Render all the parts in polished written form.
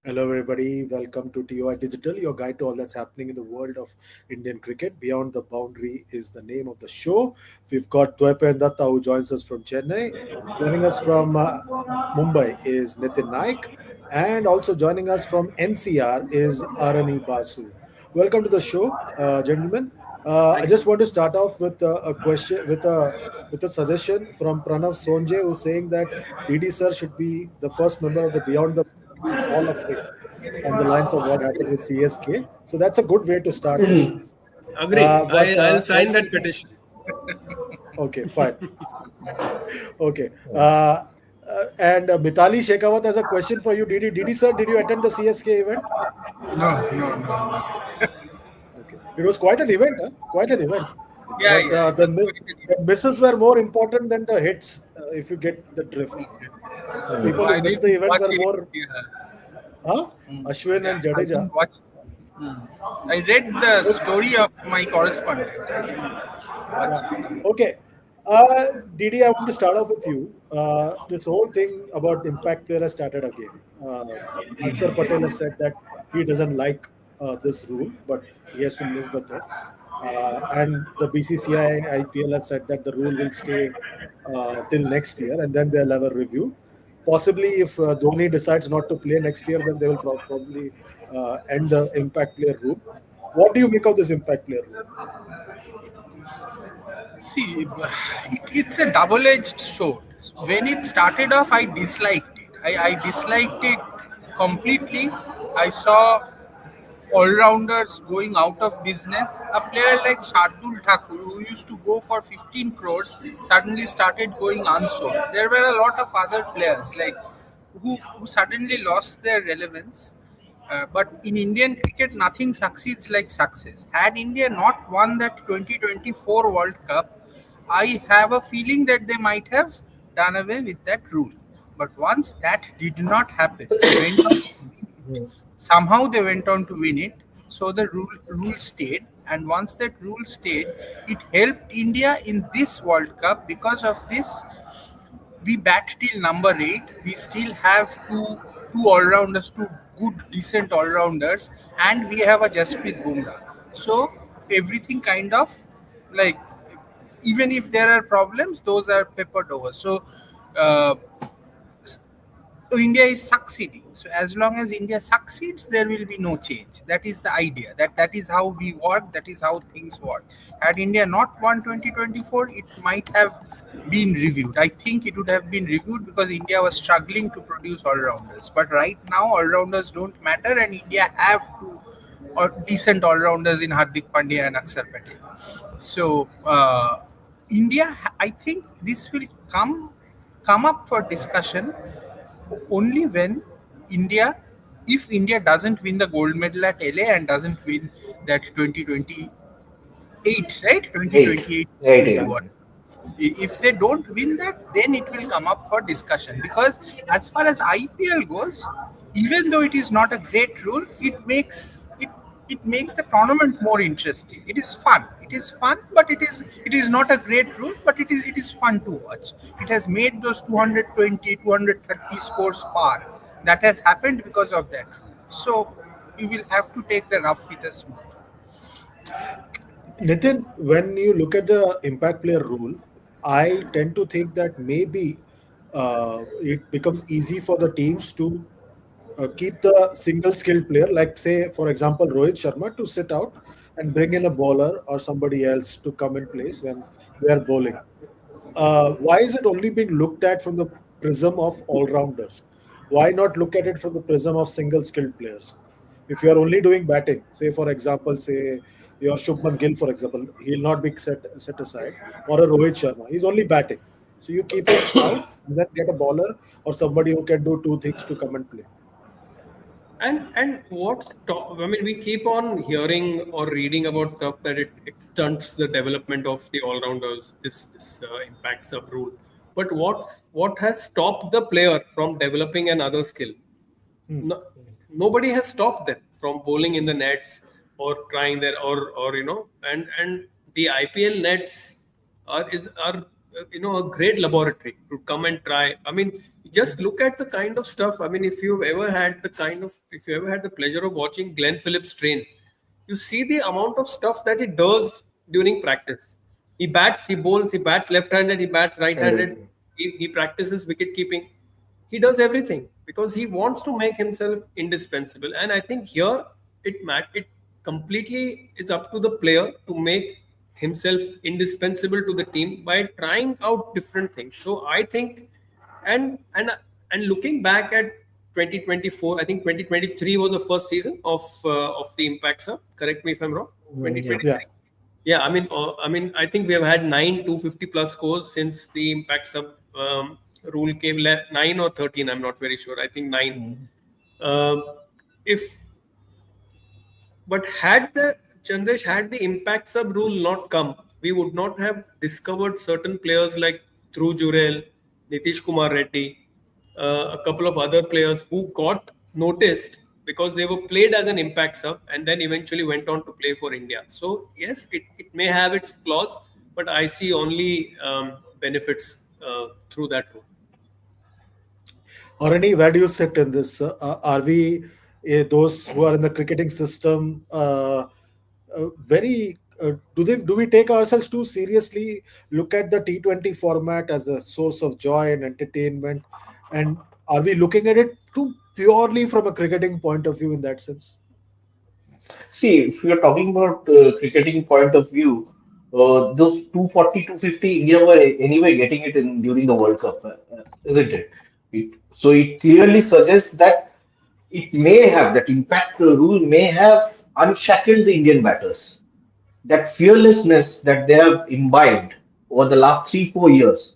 Hello, everybody. Welcome to TOI Digital, your guide to all that's happening in the world of Indian cricket. Beyond the Boundary is the name of the show. We've got Dwaipen Datta, who joins us from Chennai. Joining us from Mumbai is Nitin Naik. And also joining us from NCR is Arani Basu. Welcome to the show, gentlemen. I Thank just you. want to start off with a question, with a suggestion from Pranav Sonje, who's saying that DD sir should be the first member of the Beyond the Hall of Fame on the lines of what happened with CSK. So that's a good way to start the show. Agree. I'll What? sign that petition. Okay, fine. Okay. And Mitali Shekhawat has a question for you. Did sir, did you attend the CSK event? No, no, no, no. Okay. It was quite an event, huh? Quite an event. Yeah, But yeah, it was quite an the misses were more important than the hits, if you get the drift. So No, people who I missed didn't the event watch were it. more, Yeah, huh? Ashwin yeah, and I Jadeja. didn't watch. I read the story of my correspondent. I didn't Yeah. watch it. Okay. Didi, I want to start off with you. This whole thing about impact player has started again. Axar Patel has said that he doesn't like this rule, but he has to live with it. And the BCCI IPL has said that the rule will stay till next year, and then they'll have a review. Possibly, if Dhoni decides not to play next year, then they will probably end the impact player rule. What do you make of this impact player rule? See, it's a double-edged sword. When it started off, I disliked it. I disliked it completely. I saw all-rounders going out of business. A player like Shardul Thakur, who used to go for 15 crores, suddenly started going unsold. There were a lot of other players like who suddenly lost their relevance. But in Indian cricket, nothing succeeds like success. Had India not won that 2024 World Cup, I have a feeling that they might have done away with that rule. But once that did not happen, they went on to win it. Somehow they went on to win it. So the rule stayed, and once that rule stayed, it helped India in this World Cup. Because of this, we bat till number 8. We still have two all rounders, two good decent all rounders, and we have a Jasprit Bumrah. So everything kind of like, even if there are problems, those are papered over. So uh, India is succeeding. So as long as India succeeds, there will be no change. That is the idea. That is how we work. That is how things work. Had India not won 2024, it might have been reviewed. I think it would have been reviewed because India was struggling to produce all-rounders. But right now, all-rounders don't matter, and India have two or decent all-rounders in Hardik Pandya and Axar Patel. So India, I think this will come up for discussion only when India, if India doesn't win the gold medal at LA and doesn't win that 2028, right? Eight. 2028 Eight, Yeah. eight. T20. If they don't win that, then it will come up for discussion. Because as far as IPL goes, even though it is not a great rule, it makes the tournament more interesting. It is fun. It is fun, but it is not a great rule, but it is fun to watch. It has made those 220, 230 scores par. That has happened because of that rule. So you will have to take the rough with a smooth. Nitin, when you look at the impact player rule, I tend to think that maybe it becomes easy for the teams to keep the single skilled player, like say, for example, Rohit Sharma, to sit out and bring in a bowler or somebody else to come in place when they are bowling. Why is it only being looked at from the prism of all rounders? Why not look at it from the prism of single skilled players? If you are only doing batting, say for example, say your Shubman Gill, for example, he'll not be set aside, or a Rohit Sharma, he's only batting. So you keep him out and then get a bowler or somebody who can do two things to come and play. And I mean, we keep on hearing or reading about stuff that it stunts the development of the all-rounders. This impacts a rule. But what has stopped the player from developing another skill? Hmm. No, nobody has stopped them from bowling in the nets or trying their or and the IPL nets are a great laboratory to come and try. I mean, just look at the kind of stuff. I mean, if you ever had the pleasure of watching Glenn Phillips train, you see the amount of stuff that he does during practice. He bats, he bowls, he bats left-handed, he bats right-handed. Correct. He practices wicket keeping. He does everything because he wants to make himself indispensable. And I think here it completely is up to the player to make himself indispensable to the team by trying out different things. So I think, and and and looking back at 2024, I think 2023 was the first season of the Impact Sub. Correct me if I'm wrong. Yeah. 2023. Yeah. Yeah, I think we have had 9 250 plus scores since the Impact Sub rule came. 9 or 13, I'm not very sure. I think 9. Mm. Um if But had the Chandresh, had the impact sub rule not come, we would not have discovered certain players like Dhruv Jurel, Nitish Kumar Reddy, a couple of other players who got noticed because they were played as an impact sub and then eventually went on to play for India. So yes, it may have its flaws, but I see only benefits through that rule. Or where do you sit in this? Are we those who are in the cricketing system very? Do we take ourselves too seriously? Look at the T20 format as a source of joy and entertainment, and are we looking at it too purely from a cricketing point of view in that sense? See, if we are talking about cricketing point of view, those 240, 250, India were anyway getting it in during the World Cup, isn't it? So it clearly suggests that that impact rule may have unshackled the Indian batters. That fearlessness that they have imbibed over the last 3, 4 years,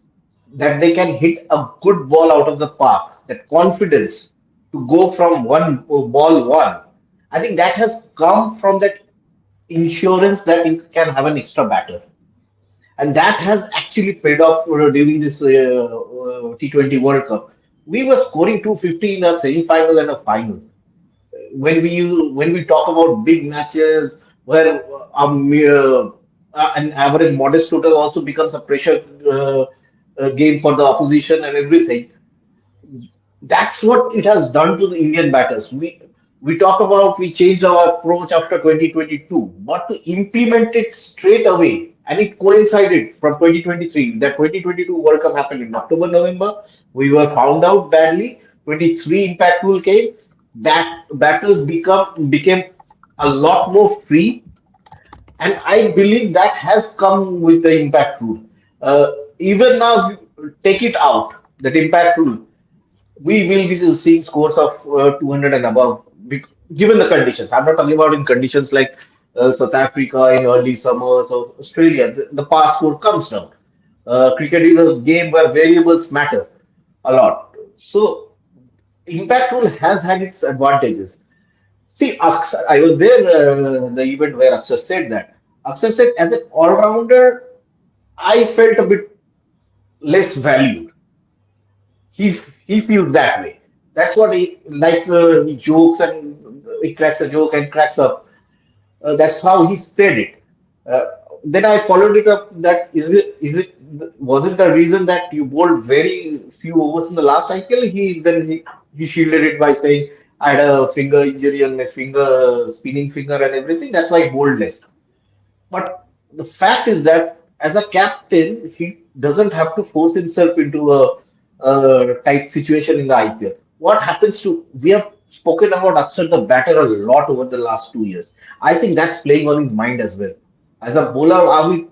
that they can hit a good ball out of the park, that confidence to go from one ball one. I think that has come from that insurance that you can have an extra batter. And that has actually paid off during this T20 World Cup. We were scoring 250 in a semi-final and a final. When we talk about big matches where an average modest total also becomes a pressure game for the opposition and everything, that's what it has done to the Indian batters. We talk about we changed our approach after 2022, but to implement it straight away, and it coincided from 2023. That 2022 World Cup happened in October, November. We were found out badly. 23 impact rule came. Batters became a lot more free, and I believe that has come with the impact rule. Even now, take it out, that impact rule, we will be seeing scores of 200 and above, given the conditions. I'm not talking about in conditions like South Africa in early summers or Australia. The past score comes down. Cricket is a game where variables matter a lot. So, impact rule has had its advantages. See, Axar, I was there the event where Axar said that. Axar said, as an all rounder, I felt a bit less valued. he he feels that way. That's what he jokes and he cracks a joke and cracks up. That's how he said it. Uh, then I followed it up that is it was it the reason that you bowled very few overs in the last cycle? He shielded it by saying I had a finger injury on my finger, spinning finger and everything. That's why I bowled less. But the fact is that as a captain, he doesn't have to force himself into a tight situation in the IPL. What happens to we have spoken about Axar the batter a lot over the last 2 years. I think that's playing on his mind as well. As a bowler, are we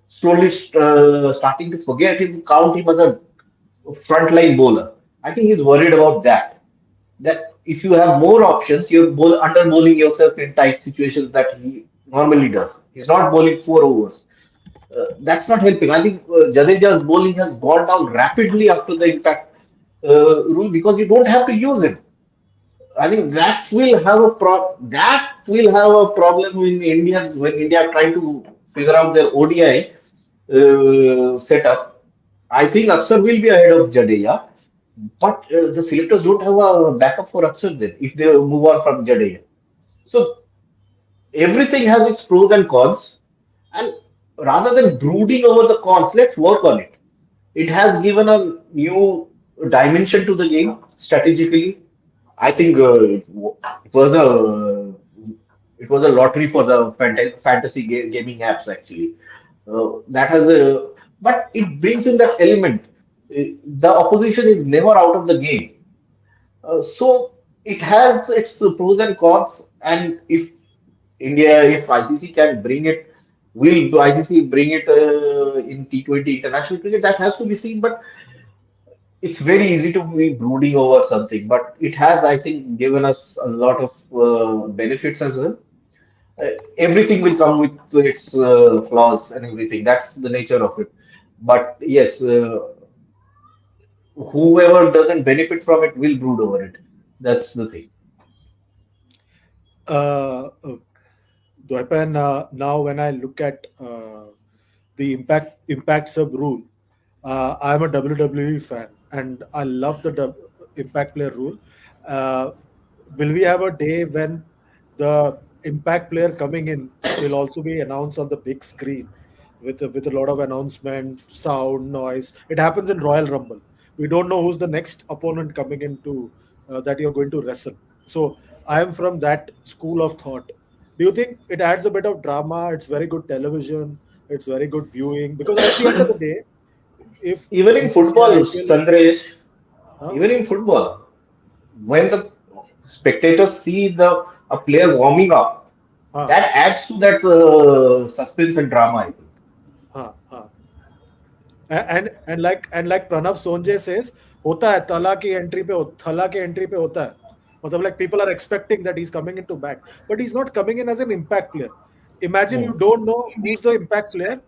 slowly starting to forget him, count him as a frontline bowler? I think he's worried about that. That if you have more options, you're under bowling yourself in tight situations that he normally does. He's not bowling 4 overs. That's not helping. I think Jadeja's bowling has gone down rapidly after the impact rule because you don't have to use him. I think that will have a problem in Indians when India are trying to figure out their ODI setup. I think Axar will be ahead of Jadeja, but the selectors don't have a backup for Axar then if they move on from Jadeja. So everything has its pros and cons, and rather than brooding over the cons, let's work on it. It has given a new dimension to the game strategically. I think it was a lottery for the fantasy gaming apps actually. That has a but it brings in that element. The opposition is never out of the game, so it has its pros and cons. And if ICC can bring it, will ICC bring it in T20 international cricket? That has to be seen. But it's very easy to be brooding over something. But it has, I think, given us a lot of benefits as well. Everything will come with its flaws and everything. That's the nature of it. But yes, whoever doesn't benefit from it will brood over it. That's the thing. Uh, Dwepan, now when I look at the impact sub rule, I'm a WWE fan and I love the impact player rule. Uh, will we have a day when the impact player coming in will also be announced on the big screen with a lot of announcement, sound, noise? It happens in Royal Rumble. We don't know who's the next opponent coming into that you're going to wrestle. So I am from that school of thought. Do you think it adds a bit of drama? It's very good television. It's very good viewing because at the end of the day, if Even in BCCI, football, IPL, Chandresh, huh? even in football, when the spectators see a player warming up, Huh? that adds to that suspense and drama, I think. Huh? Huh? And like Pranav Sonjay says, होता है तला की entry पे थला के entry पे होता है मतलब like people are expecting that he's coming into bat but he's not coming in as an impact player. Imagine you Hmm. don't know who's the impact player,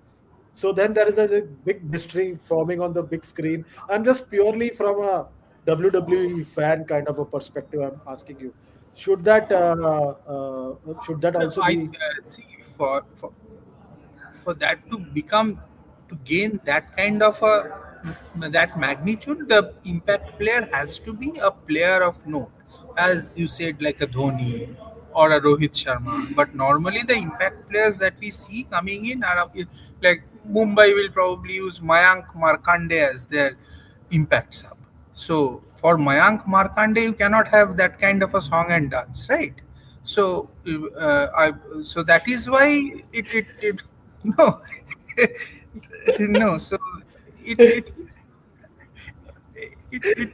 so then there is a big mystery forming on the big screen. I'm just purely from a WWE fan kind of a perspective. I'm asking you, should that No, also I be? see for that to become to gain that kind of a that magnitude, the impact player has to be a player of note, as you said, like a Dhoni or a Rohit Sharma. But normally, the impact players that we see coming in are like Mumbai will probably use Mayank Markande as their impact sub. So for Mayank Markande, you cannot have that kind of a song and dance, right? So, so that is why it no no. So it it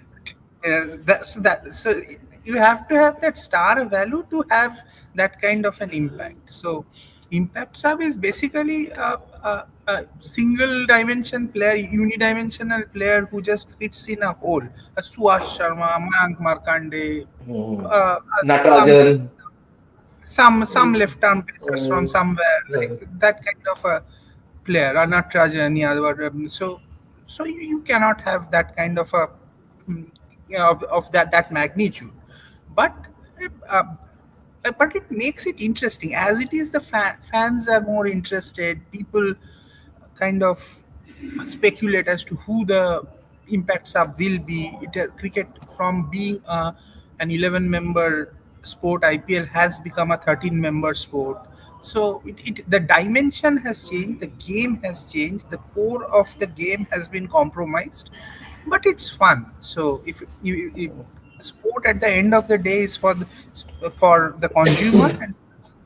so you have to have that star value to have that kind of an impact. So impact sub is basically a single dimension player, unidimensional player who just fits in a hole. A Suash Sharma, Mayank Markande, Hmm. uh, some Natarajan. some left arm pacers from somewhere, like that kind of a player, or not Rajan, yeah, so you cannot have that kind of a of that magnitude, but uh, but it makes it interesting. As it is, the fans are more interested. People kind of speculate as to who the impact sub will be. Cricket, from being an 11-member sport, IPL has become a 13-member sport. So the dimension has changed, the game has changed, the core of the game has been compromised, but it's fun. So if sport at the end of the day is for the consumer, and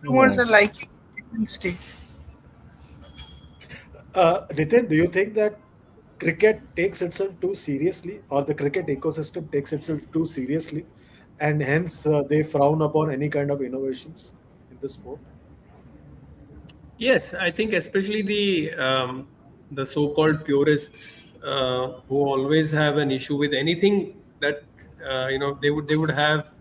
consumers Hmm. are like it will stay. Nitin, do you think that cricket takes itself too seriously, or the cricket ecosystem takes itself too seriously, and hence they frown upon any kind of innovations in the sport? Yes, I think especially the so-called purists who always have an issue with anything that they would have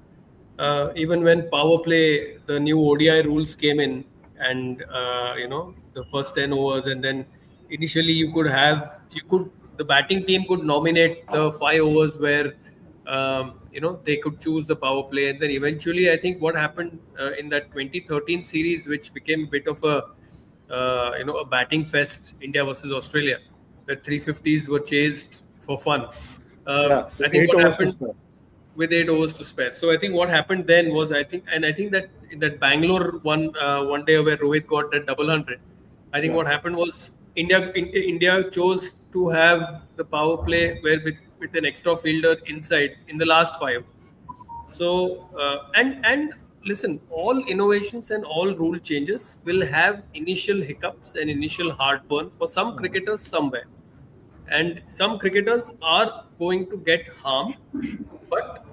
even when power play, the new ODI rules came in, and the first 10 overs, and then initially you could the batting team could nominate the 5 overs where they could choose the power play, and then eventually I think what happened in that 2013 series, which became a bit of a batting fest, India versus Australia, where 350s were chased for fun. Yeah, I with think eight what overs to happened spare. with 8 overs to spare. So I think what happened then was, I think that in that Bangalore one day where Rohit got that double hundred, I think Yeah, what happened was India chose to have the power play where with an extra fielder inside in the last 5 hours. So and listen, all innovations and all rule changes will have initial hiccups and initial heartburn for some cricketers somewhere, and some cricketers are going to get harmed. But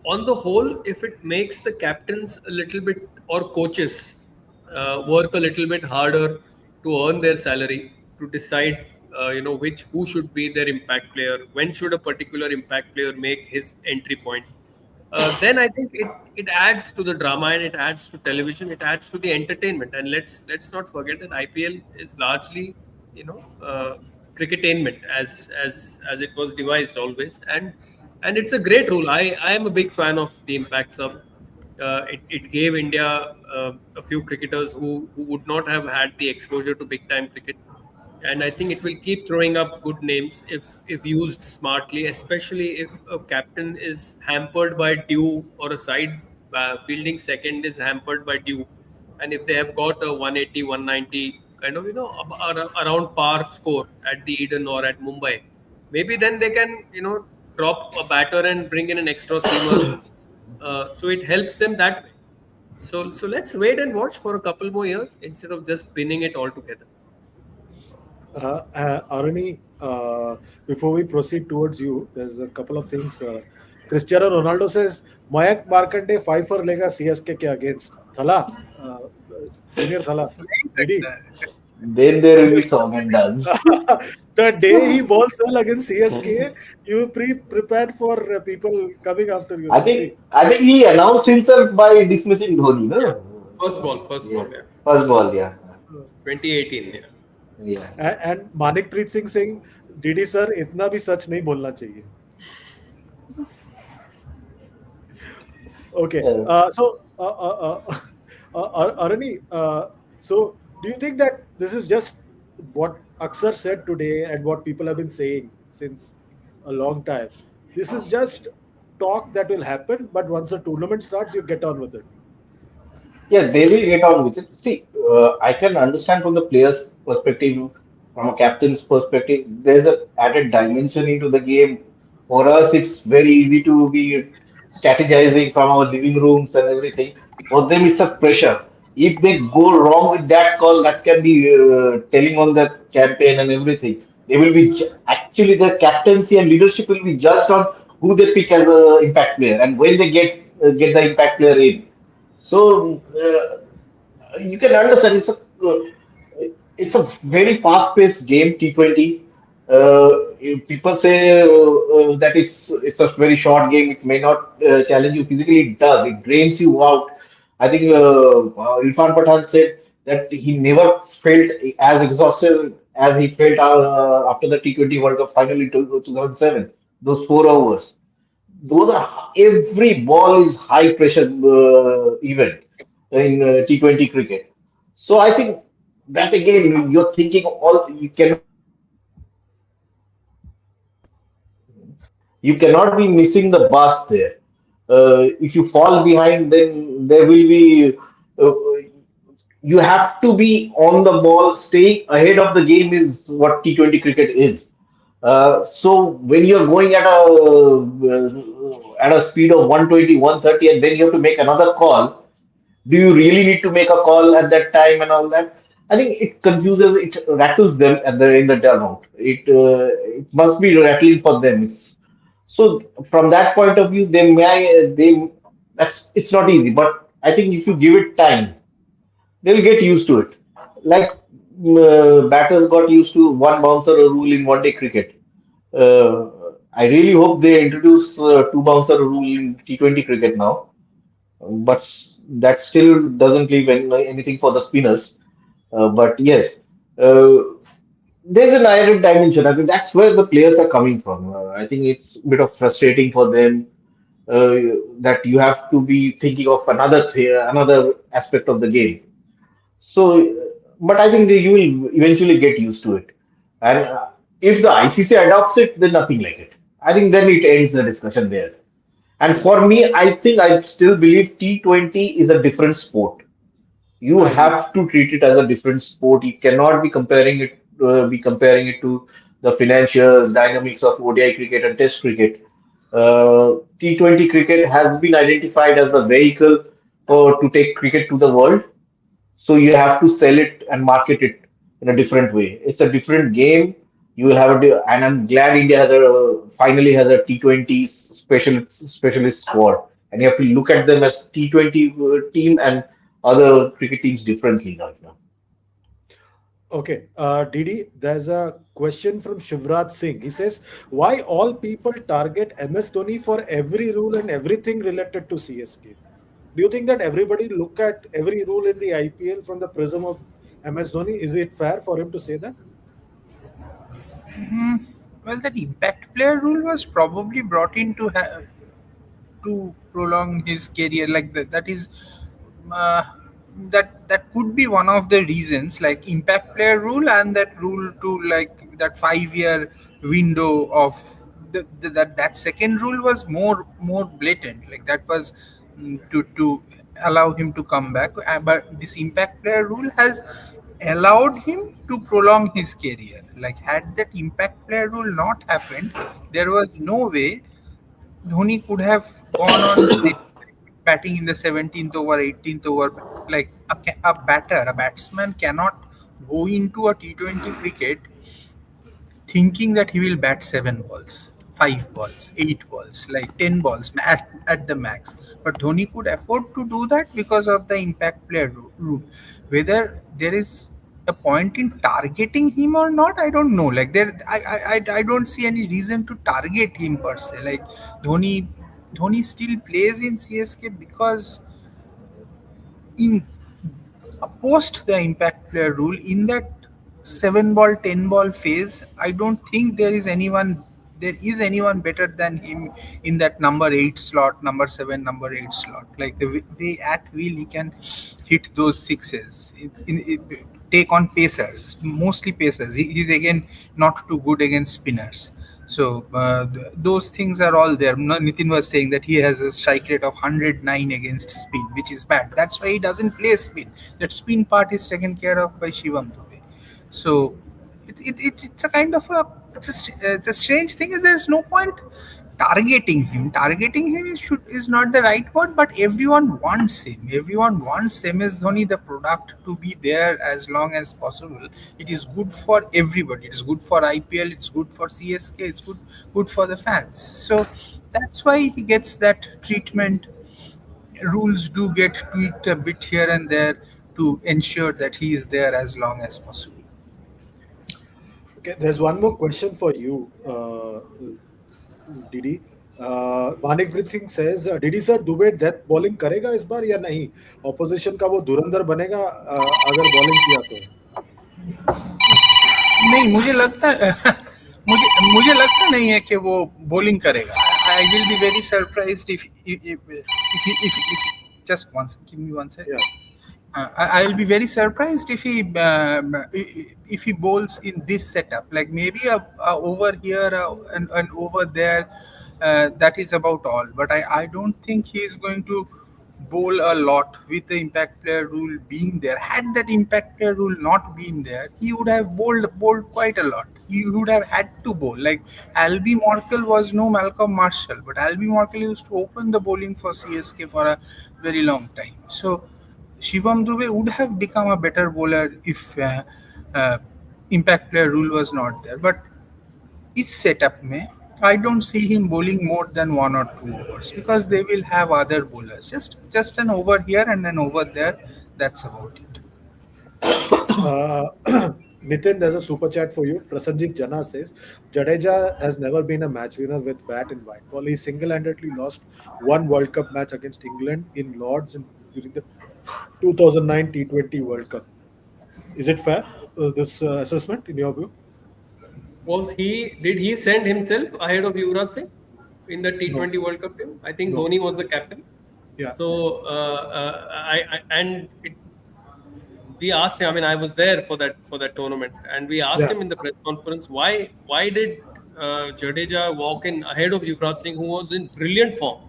on the whole, if it makes the captains a little bit or coaches work a little bit harder to earn their salary, to decide, which who should be their impact player, when should a particular impact player make his entry point, then I think it adds to the drama and it adds to television, it adds to the entertainment. And let's not forget that IPL is largely, cricketainment as it was devised always, and it's a great rule. I am a big fan of the impact sub. It gave India a few cricketers who would not have had the exposure to big time cricket, and I think it will keep throwing up good names if used smartly, especially if a captain is hampered by due or a side fielding second is hampered by due, and if they have got a 180, 190 kind of around par score at the Eden or at Mumbai, maybe then they can drop a batter and bring in an extra seamer, so it helps them that way. So let's wait and watch for a couple more years instead of just pinning it all together. Aruni, before we proceed towards you, there's a couple of things. Cristiano Ronaldo says, Mayank Markande 5 for lega CSK ke against Thala, Junior Thala. Did he? Then there will be song and dance. The day he bowls well against CSK, you prepared for people coming after you. I think he announced himself by dismissing Dhoni, no? First ball, yeah. First ball, yeah. 2018, yeah. Yeah. And Manikpreet Singh saying, Didi sir, itna bhi sach nahi bolna chahiye. Okay. Aruni, so do you think that this is just what Axar said today and what people have been saying since a long time? This is just talk that will happen, but once the tournament starts, you get on with it. Yeah, they will get on with it. See, I can understand from the player's perspective, from a captain's perspective, there's a added dimension into the game. For us, it's very easy to be strategizing from our living rooms and everything. For them, it's a pressure. If they go wrong with that call, that can be telling on the campaign and everything. They will be actually the captaincy and leadership will be judged on who they pick as a impact player and when they get the impact player in. So you can understand it's a very fast-paced game, T20. If people say that it's a very short game. It may not challenge you physically. It does. It drains you out. I think Irfan Pathan said that he never felt as exhausted as he felt after the T20 World Cup final in 2007. Those 4 hours. Those are every ball is high pressure event in T20 cricket. So I think that again you're thinking all you cannot be missing the bus there. If you fall behind, then there will be uh, you have to be on the ball. Staying ahead of the game is what T20 cricket is. So when you're going at a speed of 120, 130, and then you have to make another call, do you really need to make a call at that time and all that? I think it rattles them at the in the dugout. It must be rattling for them. So from that point of view, they it's not easy, but I think if you give it time, they'll get used to it. Like batters got used to one bouncer rule in one day cricket. Uh, I really hope they introduce two bouncer rule in T20 cricket now, but that still doesn't leave anything for the spinners. But yes, uh, there's an added dimension. I think that's where the players are coming from. I think it's a bit of frustrating for them uh, that you have to be thinking of another aspect of the game. So, but I think you will eventually get used to it. And if the ICC adopts it, then nothing like it. I think then it ends the discussion there. And for me, I think I still believe T20 is a different sport. You I agree. have to treat it as a different sport. You cannot be comparing it to the financials, dynamics of ODI cricket and Test cricket. T20 cricket has been identified as the vehicle for to take cricket to the world. So you have to sell it and market it in a different way. It's a different game. You will have and I'm glad India has finally has a T20 specialist squad, and you have to look at them as T20 team and other cricket teams differently right now. Okay, Didi, there's a question from Shivraj Singh. He says, "Why all people target MS Dhoni for every rule and everything related to CSK? Do you think that everybody look at every rule in the IPL from the prism of MS Dhoni? Is it fair for him to say that?" Well, that impact player rule was probably brought in to prolong his career. Like that is uh, that could be one of the reasons. Like impact player rule and that rule to like that 5 year window of that second rule was more blatant. Like that was to allow him to come back. But this impact player rule has allowed him to prolong his career. Like had that impact player rule not happened, there was no way Dhoni could have gone on batting in the 17th over, 18th over. Like a batsman cannot go into a T20 cricket thinking that he will bat 7 balls, 5 balls, 8 balls, like 10 balls at the max. But Dhoni could afford to do that because of the impact player rule. Whether there is a point in targeting him or not, I don't know. Like I don't see any reason to target him per se. Like Dhoni, Dhoni still plays in CSK because in post the impact player rule in that 7 ball 10 ball phase, I don't think there is anyone better than him in that number 8 slot, number 7, number 8 slot. Like the way at will he can hit those sixes take on pacers, mostly pacers. He's again not too good against spinners. So those things are all there. Nitin was saying that he has a strike rate of 109 against spin, which is bad. That's why he doesn't play spin. That spin part is taken care of by Shivam Dube. So it's a kind of it's a strange thing. There's no point targeting him. Targeting him is not the right word, but everyone wants him. Everyone wants MS Dhoni, the product, to be there as long as possible. It is good for everybody. It is good for IPL. It's good for CSK. It's good for the fans. So that's why he gets that treatment. Rules do get tweaked a bit here and there to ensure that he is there as long as possible. Okay, there's one more question for you, Didi. Manikpreet Singh says, Didi sir, Dube death bowling करेगा इस बार या नहीं? Opposition का वो धुरंधर बनेगा अगर bowling किया तो? नहीं, मुझे लगता मुझे लगता नहीं है कि वो बॉलिंग करेगा. I will be very surprised if just once give me one second. Yeah. I will be very surprised if he bowls in this setup. Like maybe a over here and over there. That is about all. But I don't think he is going to bowl a lot with the impact player rule being there. Had that impact player rule not been there, he would have bowled quite a lot. He would have had to bowl. Like Albie Morkel was no Malcolm Marshall, but Albie Morkel used to open the bowling for CSK for a very long time. So Shivam Dube would have become a better bowler if impact player rule was not there. But इस setup में I don't see him bowling more than 1 or 2 overs because they will have other bowlers. Just an over here and an over there. That's about it. Nitin, there's a super chat for you. Prasanjit Jana says, Jadeja has never been a match winner with bat in white ball. He single-handedly lost one World Cup match against England in Lords during the 2009 T20 World Cup. Is it fair, this assessment, in your view? Did he send himself ahead of Yuvraj Singh in the T20 World Cup team? I think Dhoni was the captain. Yeah. So we asked him. I mean, I was there for that tournament, and we asked him in the press conference why did Jadeja walk in ahead of Yuvraj Singh, who was in brilliant form.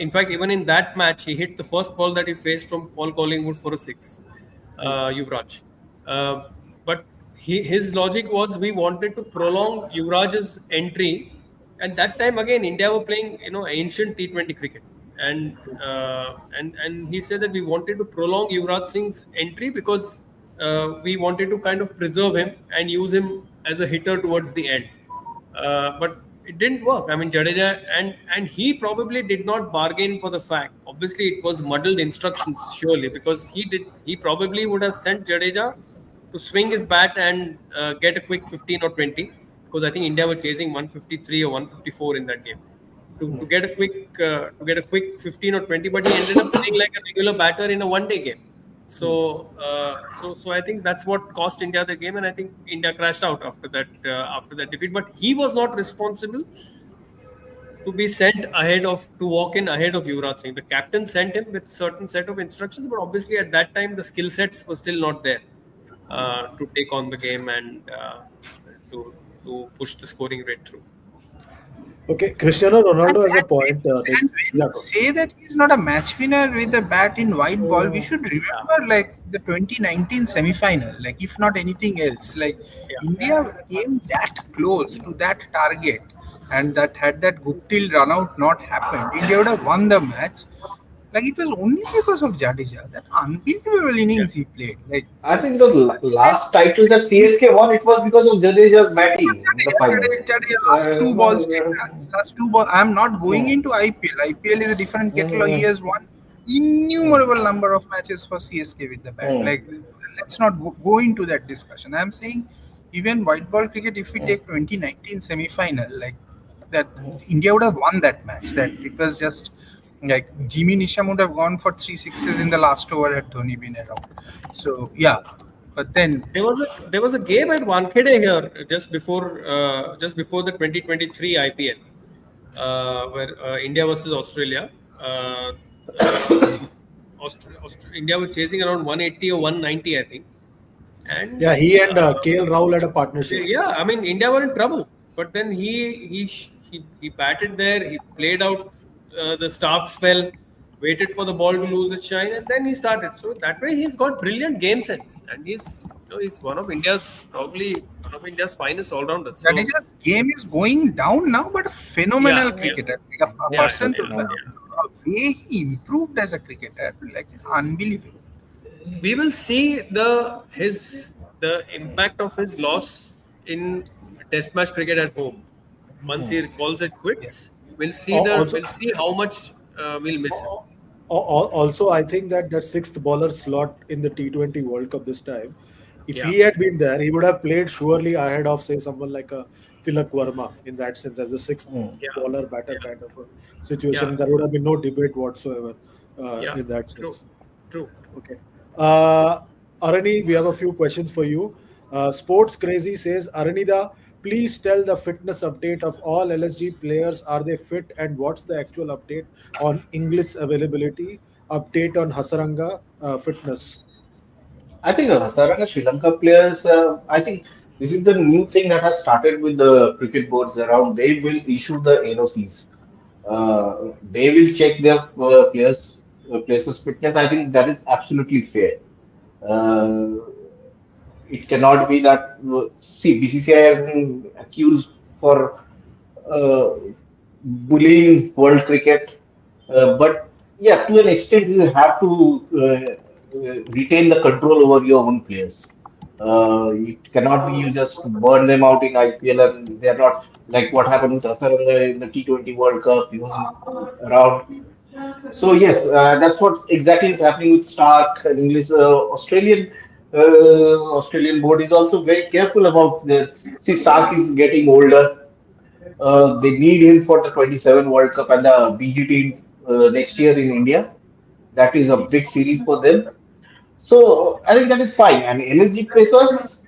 In fact, even in that match, he hit the first ball that he faced from Paul Collingwood for a 6, Yuvraj. But his logic was we wanted to prolong Yuvraj's entry, and that time again India were playing ancient T20 cricket, and he said that we wanted to prolong Yuvraj Singh's entry because we wanted to kind of preserve him and use him as a hitter towards the end. But it didn't work. I mean, Jadeja and he probably did not bargain for the fact. Obviously, it was muddled instructions, surely, because he probably would have sent Jadeja to swing his bat and get a quick 15 or 20, because I think India were chasing 153 or 154 in that game. To get a quick 15 or 20, but he ended up playing like a regular batter in a one-day game. So I think that's what cost India the game, and I think India crashed out after that defeat. But he was not responsible to be sent to walk in ahead of Yuvraj Singh. The captain sent him with certain set of instructions, but obviously at that time the skill sets were still not there to take on the game and to push the scoring rate through. Okay, Cristiano Ronaldo has a And point. when you say that he's not a match winner with a bat in white ball, we should remember like the 2019 semi-final. Like if not anything else, like India came that close to that target, and that had that Guptill run out not happened, India would have won the match. Like it was only because of Jadeja, that unbelievable innings he played. Like I think the last title that CSK won, it was because of Jadeja's batting in the final. Last two balls, 10 runs. Last two balls. I'm not going into IPL. IPL is a different kettle. He has won innumerable number of matches for CSK with the bat. Like, let's not go into that discussion. I'm saying even white ball cricket, if we take 2019 semi-final, like that, India would have won that match. That it was just like Jimmy Nisham would have gone for 3 sixes in the last over had Dhoni been around. So yeah, but then There was a game at Wankhede here just before the 2023 IPL, where India versus Australia. India was chasing around 180 or 190, I think. And yeah, he and KL Rahul had a partnership. yeah, I mean India were in trouble, but then he batted there. He played out the Stark spell, waited for the ball to lose its shine, and then he started. So that way, he's got brilliant game sense, and he's probably one of India's finest all rounders. So, Jadeja's game is going down now, but a phenomenal cricketer. Like a person, the way he improved as a cricketer, like unbelievable. we will see the impact of his loss in Test match cricket at home. Once he calls it quits, we'll see how much we'll miss him. Also, I think that sixth bowler slot in the T20 World Cup this time, if he had been there, he would have played surely ahead of, say, someone like a Tilak Verma in that sense, as a sixth bowler batter kind of a situation. Yeah. There would have been no debate whatsoever in that sense. True. Okay. Arani, we have a few questions for you. Sports Crazy says, Aranida, please tell the fitness update of all LSG players. Are they fit, and what's the actual update on English availability? Update on Hasaranga fitness. I think Hasaranga Sri Lanka players, I think this is the new thing that has started with the cricket boards around. They will issue the NOCs. They will check their places fitness. I think that is absolutely fair. Uh, it cannot be that, see, BCCI has been accused for uh, bullying world cricket, but yeah, to an extent, you have to retain the control over your own players. It cannot be you just burn them out in IPL and they are not like what happened with Asaranga in the T20 World Cup. He wasn't around. So yes, that's what exactly is happening with Stark and English. Australian board is also very careful about the. See, Stark is getting older. They need him for the 27 World Cup and the BG next year in India. That is a big series for them. So I think that is fine. And LSG pacers,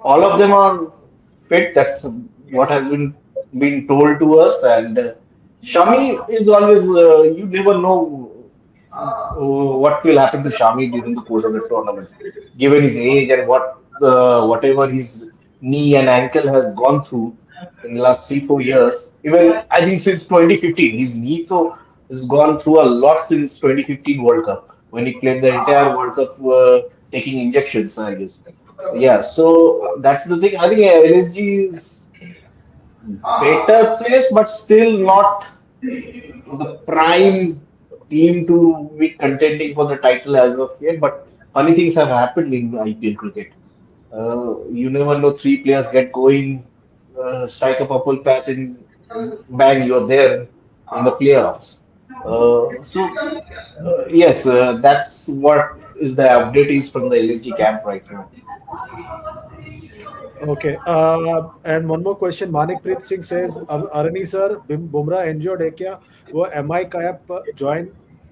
all of them are fit. That's what has been told to us. And Shami is always you never know what will happen to Shami during the course of the tournament, given his age and whatever his knee and ankle has gone through in the last 3 4 years. Even I think since 2015, his knee has gone through a lot since 2015 World Cup when he played the entire World Cup taking injections, I guess. Yeah, so that's the thing. I think LSG is better place, but still not the prime team to be contending for the title as of yet. But funny things have happened in IPL cricket. You never know. Three players get going, strike a purple patch, and bang, you're there in the playoffs. Yes, that's what is the update is from the LSG camp right now. Okay. And one more question. Manikpreet Singh says, Arani sir, Bumrah injured है क्या? वो MI cap join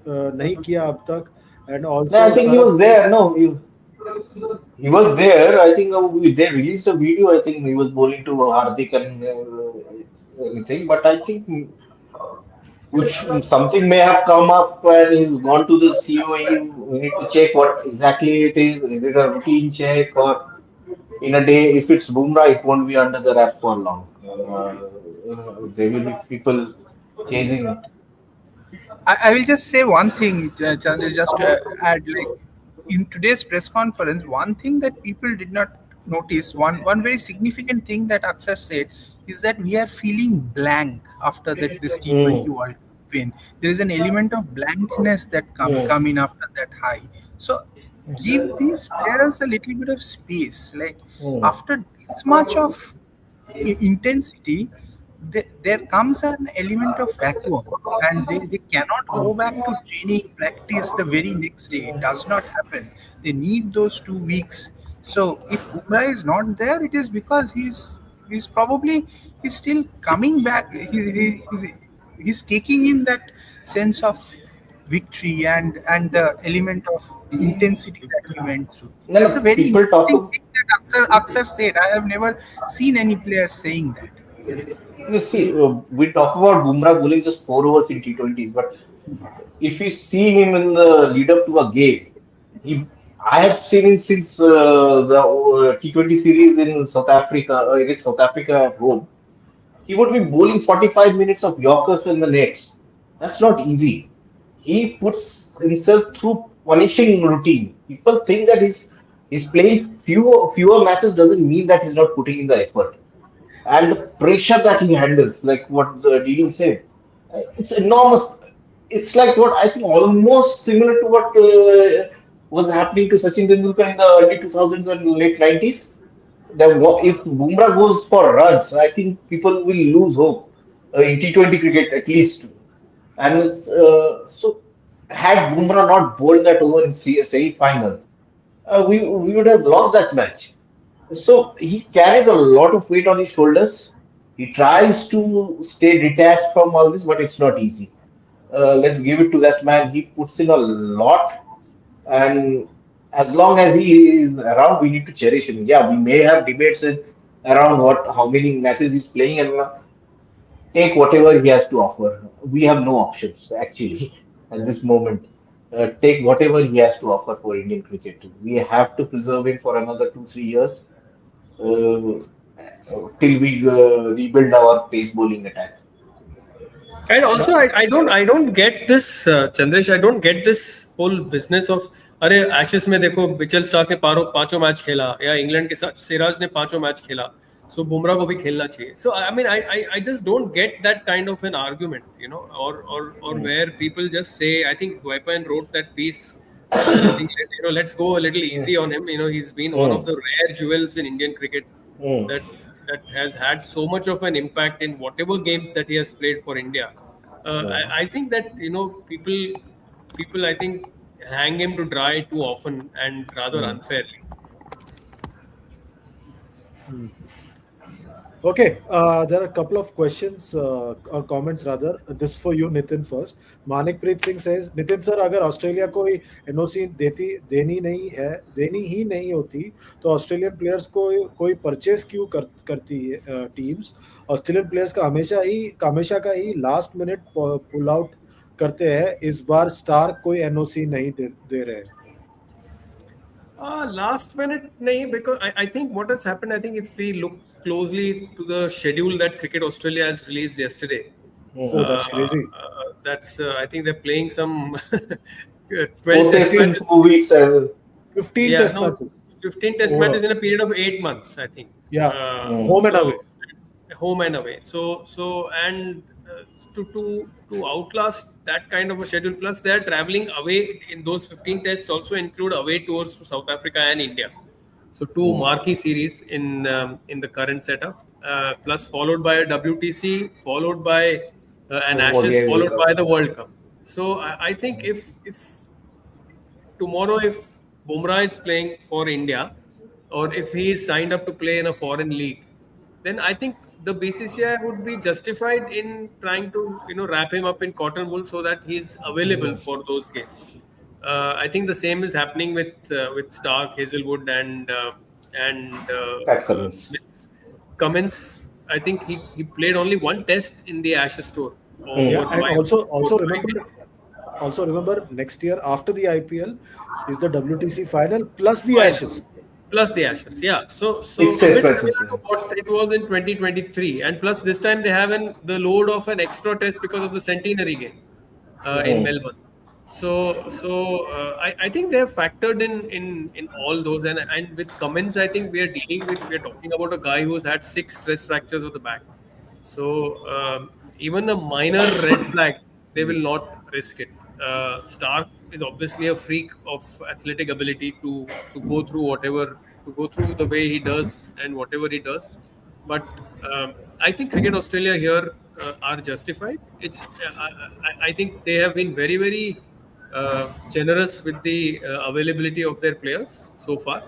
नहीं किया अब तक. And No, I also think he Sarat was says, there. No, he was there. I think they released a video. I think he was bowling to Hardik and everything. But I think which something may have come up and he's gone to the COE. We need to check what exactly it is. Is it a routine check or in a day? If it's Bumrah, it won't be under the wrap for long. There will be people chasing. I will just say one thing, Chandra, just to add, like in today's press conference, one thing that people did not notice, one very significant thing that Axar said is that we are feeling blank after that this T20 Hmm, World Cup win. There is an element of blankness that hmm, come in after that high. So give these players a little bit of space. Like hmm, after this much of intensity, there comes an element of vacuum, and they cannot go back to training practice the very next day. It does not happen. They need those 2 weeks. So if Bumrah is not there, it is because he's probably he's still coming back. He's taking in that sense of victory and the element of intensity that he went through. No, That's a no, very people interesting talk. thing that Aksar said. I have never seen any player saying that. You see, we talk about Bumrah bowling just 4 overs in T20s, but if you see him in the lead up to a game, he I have seen him since the T20 series in South Africa, against South Africa at home. He would be bowling 45 minutes of Yorkers in the nets. That's not easy. He puts himself through punishing routine. People think that he's playing fewer matches doesn't mean that he's not putting in the effort. And the pressure that he handles, like what the Didi said, it's enormous. It's like what I think almost similar to what was happening to Sachin Tendulkar in the early 2000s and late 90s. That if Bumrah goes for runs, I think people will lose hope in T20 cricket at least. And so, had Bumrah not bowled that over in semi-final, we would have lost that match. So he carries a lot of weight on his shoulders. He tries to stay detached from all this, but it's not easy. Let's give it to that man. He puts in a lot, and as long as he is around, we need to cherish him. Yeah, we may have debates around how many matches he's playing, and take whatever he has to offer. We have no options actually at this moment. Take whatever he has to offer for Indian cricket. We have to preserve him for another 2 3 years uh, till we rebuild our pace bowling attack. And also, I don't get this, Chandresh. I don't get this whole business of अरे ashes में देखो Mitchell Starc ने पांचों match खेला या England के साथ सिराज ने पांचों मैच खेला सो बुमराह को भी खेलना चाहिए so I mean I just don't get that kind of an argument you know और Hmm. Where people just say I think weapon wrote that piece where I think let's go a little Hmm. easy on him. He's been one of Hmm. the rare jewels in Indian cricket Hmm. that has had so much of an impact in whatever games that he has played for India. Hmm. I think that people I think hang him to dry too often and rather Hmm. unfairly. okay, there are a couple of questions or comments rather. This for you, Nitin first. Manikpreet Singh says, Nitin sir अगर Australia कोई NOC देनी ही नहीं होती तो Australian players को कोई purchase क्यों करती है टीम्स ऑस्ट्रेलियन प्लेयर्स का हमेशा का ही लास्ट मिनट पुल आउट करते हैं इस बार स्टार कोई एनओसी नहीं दे रहे Last minute, nahi, because I think what has happened, I think if we look closely to the schedule that Cricket Australia has released yesterday, oh Hmm. that's crazy that's I think they're playing some 12 Both test is in matches. 2 weeks. 15 Yeah, test no, matches 15 test matches in a period of 8 months, I think. Yeah, home and away. Home and away. And to outlast that kind of a schedule, plus they are traveling away in those 15 tests. Also include away tours to South Africa and India. So two marquee series in the current setup, plus followed by a WTC, followed by an Ashes, followed by the World Cup. So I think if tomorrow if Bumrah is playing for India, or if he is signed up to play in a foreign league, then I think the BCCI would be justified in trying to wrap him up in cotton wool so that he's available for those games. I think the same is happening with Stark, Hazelwood, and with Cummins. I think he played only one test in the Ashes tour. Yeah, and also remember next year after the IPL is the WTC final plus the Ashes. Plus the Ashes, yeah. So it's similar to what it was in 2023, and plus this time they have the load of an extra test because of the centenary game in Melbourne. So I think they have factored in all those, and with Cummins, I think we are talking about a guy who has had 6 stress fractures of the back. So even a minor red flag, they will not risk it. Stark is obviously a freak of athletic ability to go through the way he does and whatever he does. But I think Cricket Australia here are justified. I think they have been very, very generous with the availability of their players so far.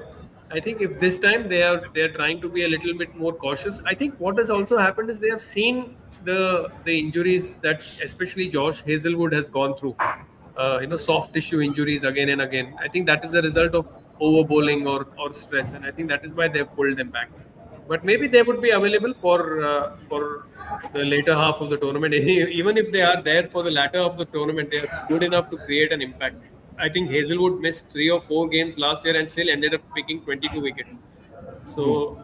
I think if this time they are trying to be a little bit more cautious. I think what has also happened is they have seen the injuries that especially Josh Hazelwood has gone through. Soft tissue injuries again and again. I think that is a result of over bowling or stress, and I think that is why they have pulled them back. But maybe they would be available for the later half of the tournament. Even if they are there for the latter of the tournament, they are good enough to create an impact. I think Hazelwood missed 3 or 4 games last year and still ended up picking 22 wickets. So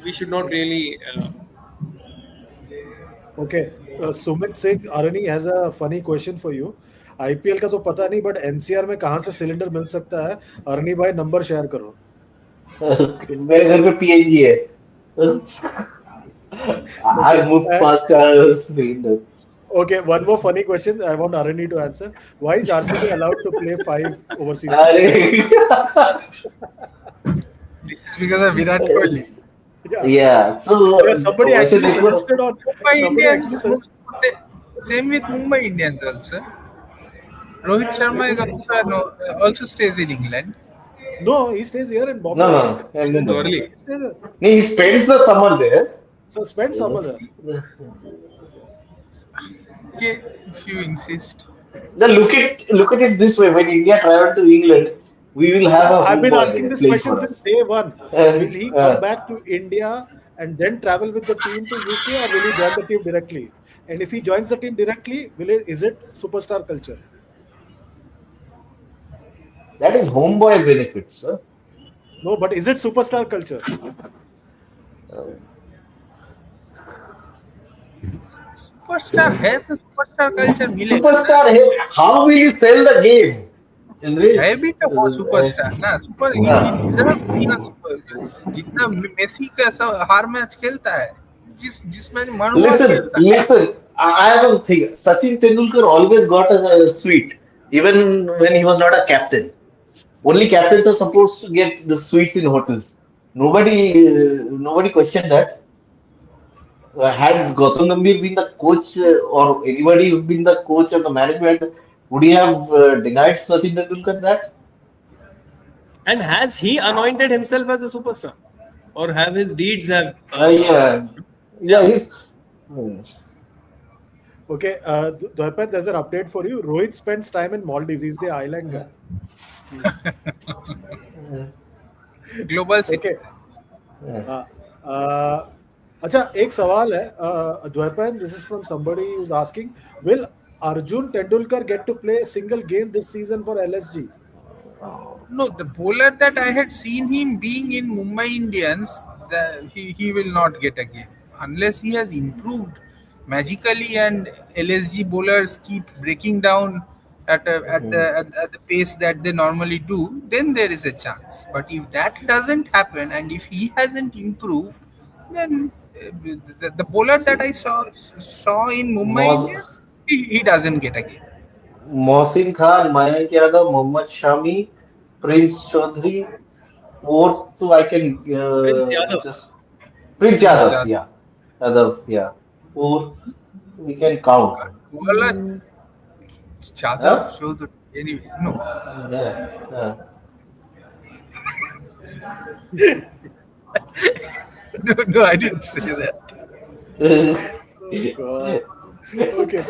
we should not really. Okay, Sumit Singh Arani has a funny question for you. IPL का तो पता नहीं, but NCR में कहाँ से cylinder मिल सकता है? अरनी भाई नंबर शेयर करो. मेरे घर पे PNG है. I moved past cylinder. Okay, one more funny question I want Arani to answer. Why is RCB allowed to play 5 overseas? This is because of Virat Kohli. Yeah. So somebody actually suggested on Mumbai Indians. Same with Mumbai Indians also. Rohit Sharma is also stays in England. No, he stays here in Bombay. No. He spends the summer there. So spend summer there. Okay, if you insist. Then look at it this way: when India travel to England, we will have a. I've been asking this question since day one. Will he come back to India and then travel with the team to UK, or will he join the team directly? And if he joins the team directly, is it superstar culture? That is homeboy benefits, sir. No, but is it superstar culture? Superstar है तो superstar culture मिलेगा. Superstar है. How will you sell the game? है भी तो वो superstar ना. जितना मेसी का हर मैच खेलता है, जिस मैच मन हुआ खेलता है. Listen. I have a thing. Sachin Tendulkar always got a suite, even when he was not a captain. Only captains are supposed to get the suites in hotels. Nobody questioned that. Had Gautam Gambhir been the coach or anybody been the coach or the management, would he have denied Sachin Tendulkar that? And has he anointed himself as a superstar, or have his deeds have? Yeah. He's. Okay, Dwaipat, there's an update for you. Rohit spends time in Maldives. He's the island guy. Global citizen. Okay. अच्छा एक सवाल है Dwaipan, this is from somebody who's asking, will Arjun Tendulkar get to play a single game this season for LSG? No, the bowler that I had seen him being in Mumbai Indians, he will not get a game unless he has improved magically and LSG bowlers keep breaking down at the pace that they normally do, then there is a chance. But if that doesn't happen and if he hasn't improved, then the bowler that I saw in Mumbai Mos Indians, he doesn't get a game. Mohsin Khan, Mayank Yadav, Mohammad Shami, Prince Chaudhary, fourth, so I can Prince Yadav. just Prince Prince Yadav, Yadav. yeah, Yadav, yeah, four we can count. Bowler Chadav Huh? show the anyway. No, Yeah, yeah. no, I didn't say that. Oh God. Okay.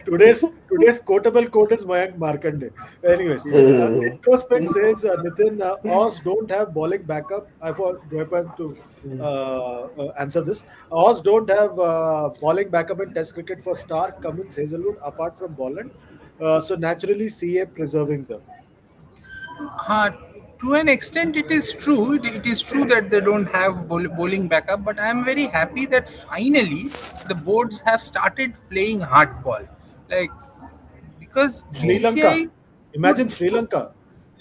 Today's quotable quote is Mayank Markande. Anyways, Introspect says Nitin, Oz don't have bowling backup. I thought do I want to answer this. Oz don't have bowling backup in Test cricket for Stark, Cummins, Hazelwood apart from Bolland. So naturally, CA preserving them. Uh, to an extent, it is true. It is true that they don't have bowling backup, but I am very happy that finally the boards have started playing hardball. Like because Sri Mm, Lanka. BCCI Imagine could Sri Lanka.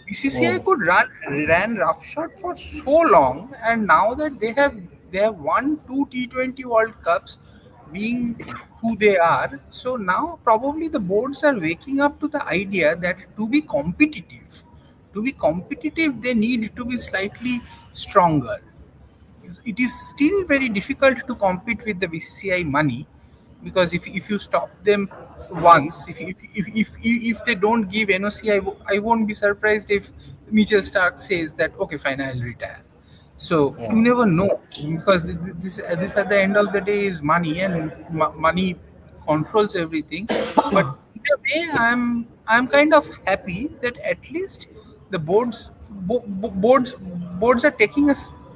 BCCI mm, could ran roughshod for so long, and now that they have won two T20 World Cups, being who they are, so now probably the boards are waking up to the idea that to be competitive, they need to be slightly stronger. It is still very difficult to compete with the BCCI money, because if you stop them once, if they don't give NOC, I won't be surprised if Mitchell Stark says that okay, fine, I'll retire. So you mm, never know, because this at the end of the day is money, and money controls everything. But in a way, I'm kind of happy that at least the boards are taking a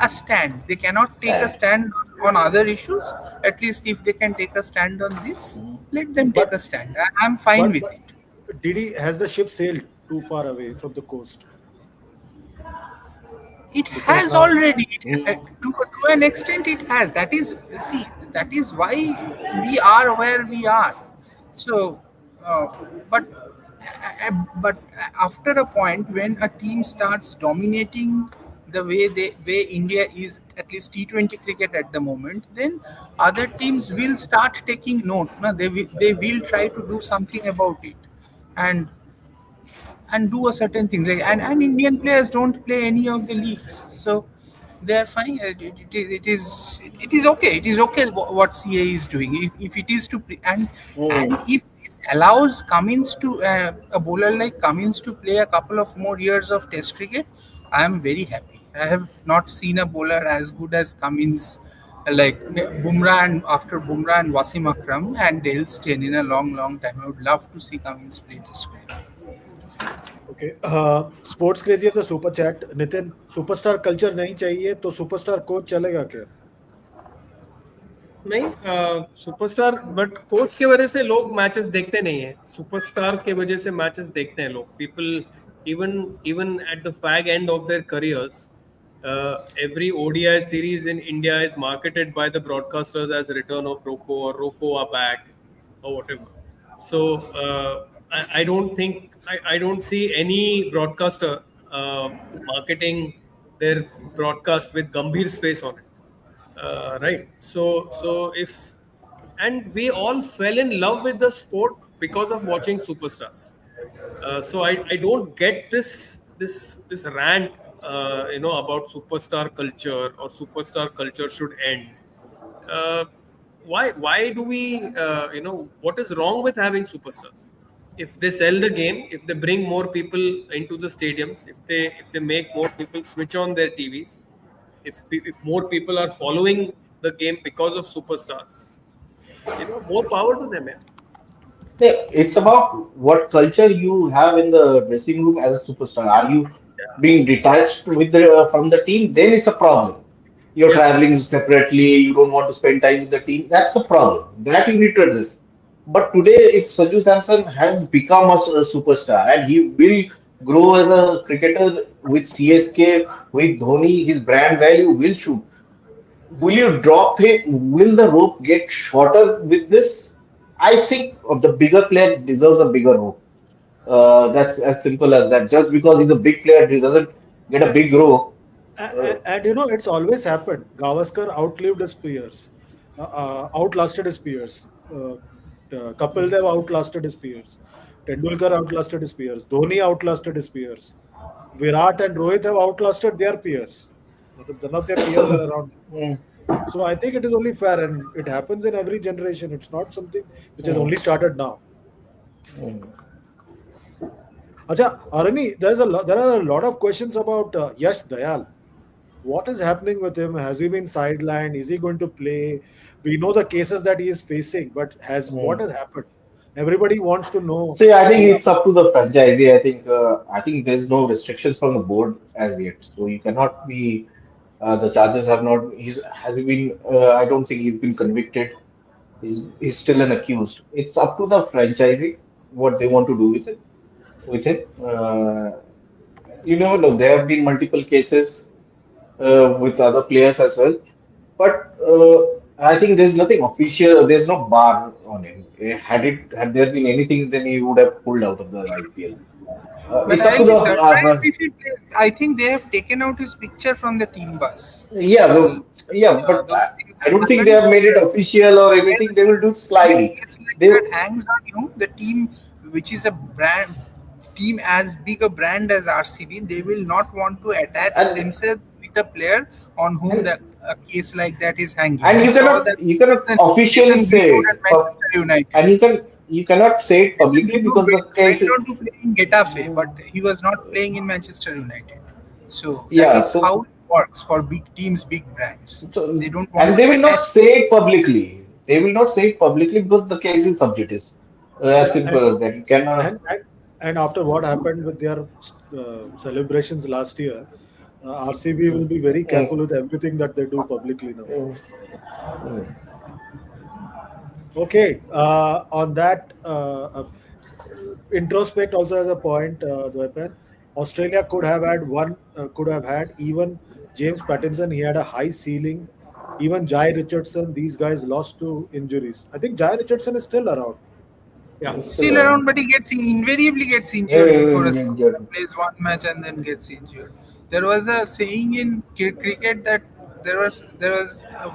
stand. They cannot take a stand. stand on other issues. At least if they can take a stand on this, Mm. let them take a But stand. I'm fine with but it. did he has the ship sailed too far away from the coast? It Because has now already, Mm. to an extent, it has. That is, see, that is why we are where we are. So, uh, but but after a point when a team starts dominating the way India is, at least T20 cricket at the moment, then other teams will start taking note. No, they will try to do something about it, and do a certain things. And Indian players don't play any of the leagues, so they are fine. It is okay. It is okay what CA is doing. If it is to and Mm. if this allows Cummins to a bowler like Cummins to play a couple of more years of Test cricket, I am very happy. I have not seen a bowler as good as Cummins, like Bumrah, and after Bumrah and Wasim Akram and Dale Steyn in a long, long time. I would love to see Cummins play Test cricket. Okay sports crazy है super chat Nitin superstar culture नहीं चाहिए तो superstar coach चलेगा क्या नहीं superstar but coach की वजह से लोग मैचेस देखते नहीं है सुपरस्टार के वजह से मैचेस देखते हैं लोग people even even at the fag end of their careers every ODI series in India is marketed by the broadcasters as return of Rocco or Rocco are back or whatever. So I don't think I don't see any broadcaster marketing their broadcast with Gambhir's face on it. Right. So if and we all fell in love with the sport because of watching superstars. So I don't get this rant about superstar culture or superstar culture should end. Uh, why do we what is wrong with having superstars? If they sell the game, if they bring more people into the stadiums, if they make more people switch on their TVs, if more people are following the game because of superstars, more power to them. Yeah. Yeah, it's about what culture you have in the dressing room as a superstar. Are you being detached with from the team? Then it's a problem. You're Yeah. traveling separately. You don't want to spend time with the team. That's a problem. That you need to address. But today, if Sanju Samson has become a superstar and he will grow as a cricketer with CSK, with Dhoni, his brand value will shoot. Will you drop him? Will the rope get shorter with this? I think of the bigger player deserves a bigger role. That's as simple as that. Just because he's a big player, he doesn't get a big role. And it's always happened. Gavaskar outlived his peers, outlasted his peers. Kapil Dev outlasted his peers. Tendulkar outlasted his peers. Dhoni outlasted his peers. Virat and Rohit have outlasted their peers. None of their peers are around. Mm, So I think it is only fair, and it happens in every generation. It's not something which has mm, only started now. mm. Acha, Arani, there are a lot of questions about Yash Dayal. What is happening with him? Has he been sidelined? Is he going to play? We know the cases that he is facing, but has what Mm. has happened? Everybody wants to know. See, I think it's up to the franchisee. I think there's no restrictions from the board as yet, so you cannot be. The charges have not. Has he been? I don't think he's been convicted. He's still an accused. It's up to the franchisee what they want to do with it. With it, you never know. There have been multiple cases with other players as well. But I think there's nothing official. There's no bar on him. Had there been anything, then he would have pulled out of the IPL. But It's up I'll to be the surprised if he plays. I think they have taken out his picture from the team bus. yeah, yeah. But Those things I have don't think they have happened. made it official or anything. They will do it When a slyly. case like They that hangs on you, the team, which is a brand, team as big a brand as RCB, they will not want to attach and themselves with a player on whom and the a case like that is hanging. and You saw that you cannot Jason, officially Jason say Greenwood it. at Manchester United. And you cannot say it Jason publicly Greenwood because the case went is on to play in Getafe, but he was not playing in Manchester United. So that yeah. is how it works for big teams, big brands. They don't want And to they will not attach. say it publicly. They will not say it publicly because the case is sub judice. As Yeah, simple as that. You cannot. and after what happened with their celebrations last year, RCB will be very Mm, careful with everything that they do publicly now. mm, mm. Okay, on that, introspect also has a point, Dwaipan. Australia could have had even James Pattinson. He had a high ceiling. Even Jai Richardson. These guys lost to injuries. I think Jai Richardson is still around. Yeah. It's Still still around, but he gets invariably gets yeah, injured before a season. yeah, Plays one match and then gets injured. There was a saying in cricket that there was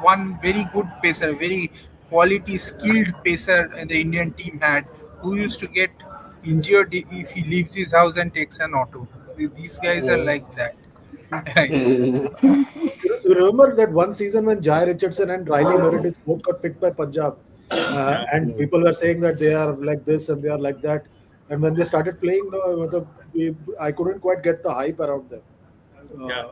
one very good pacer, very quality skilled pacer in the Indian team had who used to get injured if he leaves his house and takes an auto. These guys are yeah. like that. Right. You remember that one season when Jai Richardson and Riley Meredith both got picked by Punjab, and Mm, people were saying that they are like this and they are like that, and when they started playing, no, I couldn't quite get the hype around them. Yeah.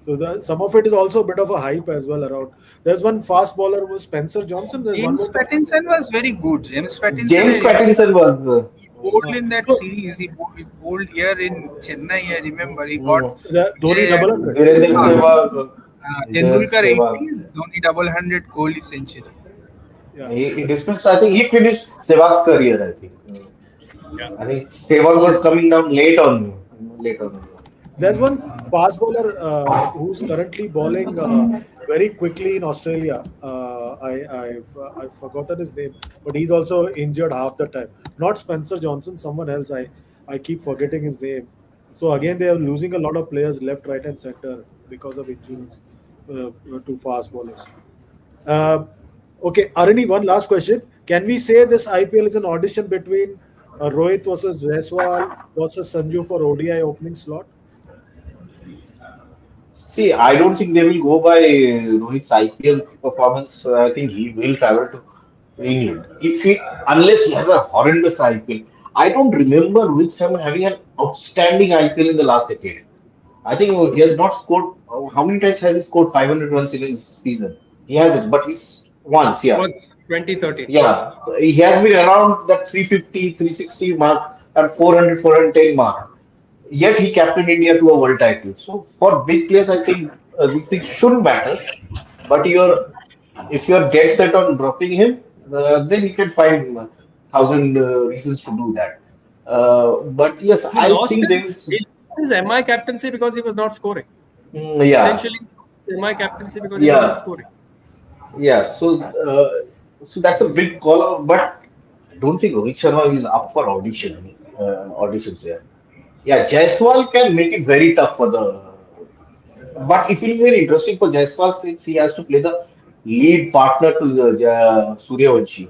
Uh, some of it is also a bit of a hype as well around. There's one fast bowler was Spencer Johnson. There's one James more person. Pattinson was very good. James Pattinson, James I remember. Pattinson was He bowled Uh, in that so series. He bowled here in Chennai. I remember he got mm, the Dhoni say, double hundred. Virender uh, Sehwag. Virender Tendulkar Sehwag. 80, Dhoni double hundred, Kohli century. Yeah. He dismissed. I think he finished Sehwag's career. I think. Yeah. I think Sehwag was coming down late on. There's one fast bowler who's currently bowling very quickly in Australia. I've forgotten his name, but he's also injured half the time. Not Spencer Johnson, someone else. I keep forgetting his name. So again, they are losing a lot of players left, right, and center because of injuries to fast bowlers. Uh, okay, Arani, one last question. Can we say this IPL is an audition between Rohit versus Jaiswal versus Sanju for ODI opening slot? See, I don't think they will go by Rohit's IPL performance. I think he will travel to England. Unless he has a horrendous IPL. I don't remember Rohit Sharma having an outstanding IPL in the last decade. I think he has not scored. How many times has he scored 500 runs in his season? He hasn't, but he's once, yeah. Once 2013. Yeah, he has been around that 350, 360 mark and 400, 410 mark. Yet he captained India to a world title. So for big players, I think these things shouldn't matter. But if you're dead set on dropping him, then you can find 1,000 reasons to do that. But yes, He I lost think there his, is. he lost his MI captaincy because he was not scoring. Yeah, Essentially, MI captaincy because he was not yeah, scoring. yeah. So So that's a big call out, but I don't think Rohit Sharma is up for auditions there. Yeah, Jaiswal can make it very tough for the, but it will be very interesting for Jaiswal since he has to play the lead partner to the Suryavanshi.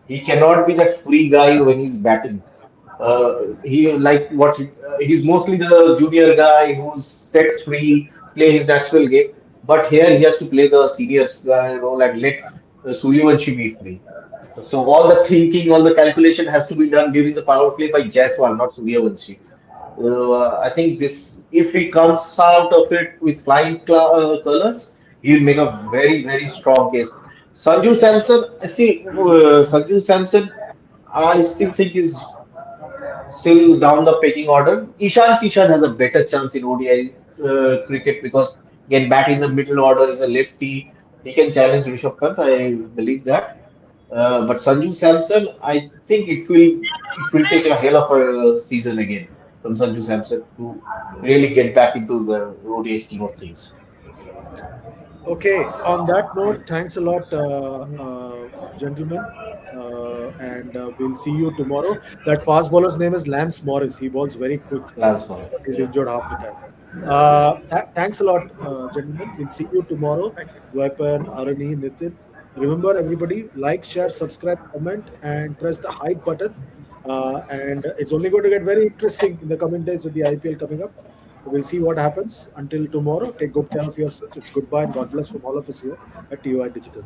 He cannot be that free guy when he's batting. He like what he's mostly the junior guy who's set free, play his natural game. But here he has to play the senior guy role and let Suryavanshi be free. So all the thinking, all the calculation has to be done during the power play by Jaiswal, not Suryavanshi. I think this, if he comes out of it with flying colors, he'll make a very, very strong case. Sanju Samson, I see, Sanju Samson, I still think is still down the pecking order. Ishan Kishan has a better chance in ODI cricket because again, bat in the middle order is a lefty. He can challenge Rishabh Pant. I believe that. But Sanju Samson, I think it will take a hell of a season again from Sanju Samson to really get back into the ODI scheme of things. Okay, on that note, thanks a lot, gentlemen. And we'll see you tomorrow. That fast bowler's name is Lance Morris. He bowls very quick, Lance Moore. but he's injured half the time. Thanks a lot, gentlemen. We'll see you tomorrow. Thank you. Dwaipan, Arani, Nitin. Remember, everybody, like, share, subscribe, comment, and press the hype button. And it's only going to get very interesting in the coming days with the IPL coming up. We'll see what happens. Until tomorrow, take good care of yourselves. It's goodbye and God bless from all of us here at TUI Digital.